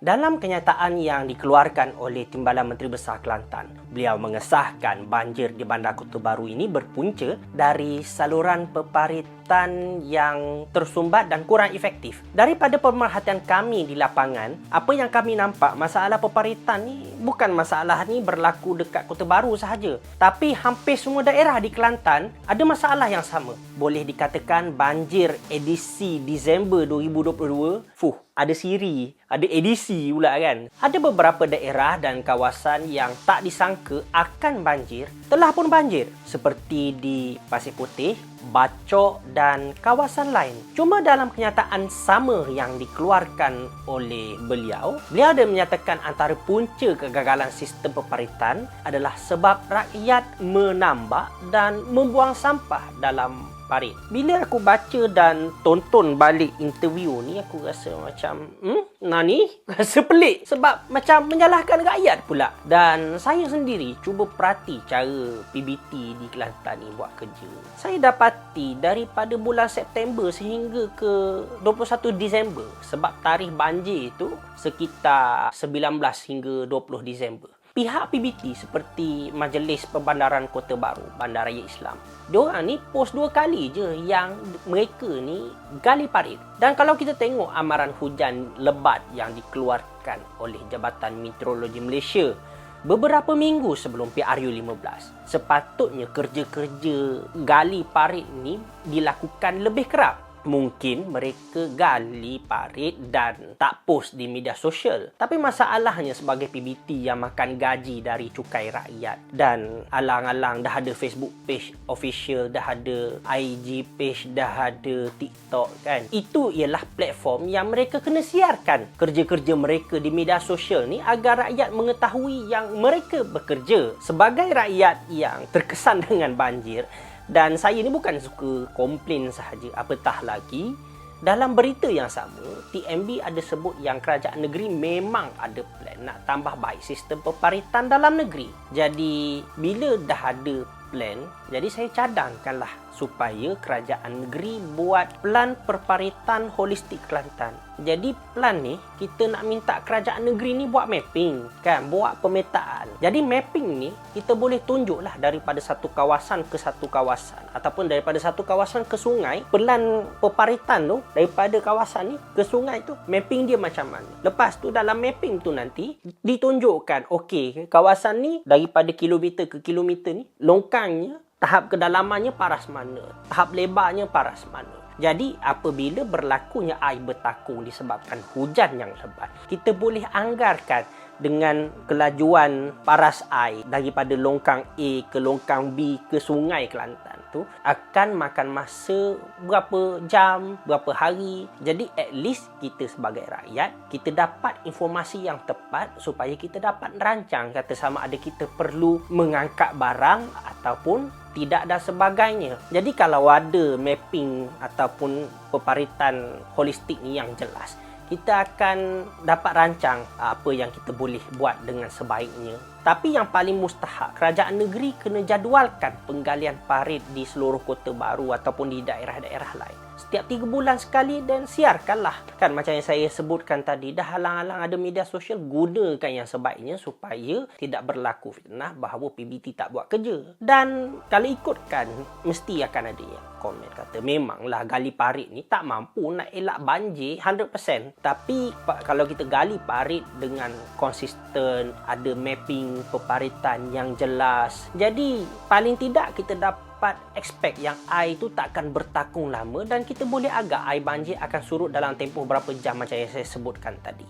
Dalam kenyataan yang dikeluarkan oleh Timbalan Menteri Besar Kelantan, beliau mengesahkan banjir di Bandar Kota Baru ini berpunca dari saluran peparitan yang tersumbat dan kurang efektif. Daripada pemerhatian kami di lapangan, apa yang kami nampak, masalah peparitan ni bukan masalah ni berlaku dekat Kota Baru sahaja, tapi hampir semua daerah di Kelantan ada masalah yang sama. Boleh dikatakan banjir edisi Disember 2022, ada siri, ada edisi pula kan. Ada beberapa daerah dan kawasan yang tak disangka akan banjir, telah pun banjir. Seperti di Pasir Putih, Bacok dan kawasan lain. Cuma dalam kenyataan sama yang dikeluarkan oleh beliau ada menyatakan antara punca kegagalan sistem peparitan adalah sebab rakyat menambak dan membuang sampah dalam parit. Bila aku baca dan tonton balik interview ni, aku rasa macam nani? Rasa pelik sebab macam menyalahkan rakyat pula. Dan saya sendiri cuba perhati cara PBT di Kelantan ni buat kerja. Saya dapati daripada bulan September sehingga ke 21 Disember, sebab tarikh banjir itu sekitar 19 hingga 20 Disember. Pihak PBT seperti Majlis Perbandaran Kota Baru, Bandaraya Islam, diorang ni post 2 kali je yang mereka ni gali parit. Dan kalau kita tengok amaran hujan lebat yang dikeluarkan oleh Jabatan Meteorologi Malaysia beberapa minggu sebelum PRU 15, sepatutnya kerja-kerja gali parit ni dilakukan lebih kerap. Mungkin mereka gali parit dan tak post di media sosial. Tapi masalahnya sebagai PBT yang makan gaji dari cukai rakyat dan alang-alang dah ada Facebook page official, dah ada IG page, dah ada TikTok kan. Itu ialah platform yang mereka kena siarkan kerja-kerja mereka di media sosial ni agar rakyat mengetahui yang mereka bekerja. Sebagai rakyat yang terkesan dengan banjir, dan saya ni bukan suka komplain sahaja, apatah lagi dalam berita yang sama, TMB ada sebut yang kerajaan negeri memang ada plan nak tambah baik sistem peparitan dalam negeri. Jadi bila dah ada plan, jadi saya cadangkanlah supaya kerajaan negeri buat plan perparitan holistik Kelantan. Jadi plan ni kita nak minta kerajaan negeri ni buat mapping kan, buat pemetaan. Jadi mapping ni kita boleh tunjuklah daripada satu kawasan ke satu kawasan ataupun daripada satu kawasan ke sungai, plan peparitan tu daripada kawasan ni ke sungai tu mapping dia macam mana. Lepas tu dalam mapping tu nanti ditunjukkan okey, kawasan ni daripada kilometer ke kilometer ni longkangnya, tahap kedalamannya paras mana, tahap lebarnya paras mana. Jadi apabila berlakunya air bertakung disebabkan hujan yang lebat, kita boleh anggarkan dengan kelajuan paras air daripada longkang A ke longkang B ke sungai Kelantan tu akan makan masa berapa jam, berapa hari. Jadi at least kita sebagai rakyat, kita dapat informasi yang tepat supaya kita dapat merancang kata sama ada kita perlu mengangkat barang ataupun tidak dan sebagainya. Jadi kalau ada mapping ataupun peparitan holistik ni yang jelas, kita akan dapat rancang apa yang kita boleh buat dengan sebaiknya. Tapi yang paling mustahak, kerajaan negeri kena jadualkan penggalian parit di seluruh Kota Baru ataupun di daerah-daerah lain. Setiap 3 bulan sekali dan siarkanlah. Kan macam yang saya sebutkan tadi, dah halang-halang ada media sosial, gunakan yang sebaiknya supaya tidak berlaku fitnah bahawa PBT tak buat kerja. Dan kalau ikutkan, mesti akan ada yang komen kata memanglah gali parit ni tak mampu nak elak banjir 100%. Tapi kalau kita gali parit dengan konsisten, ada mapping peparitan yang jelas, jadi paling tidak kita dapat expect yang air tu takkan bertakung lama dan kita boleh agak air banjir akan surut dalam tempoh berapa jam macam yang saya sebutkan tadi.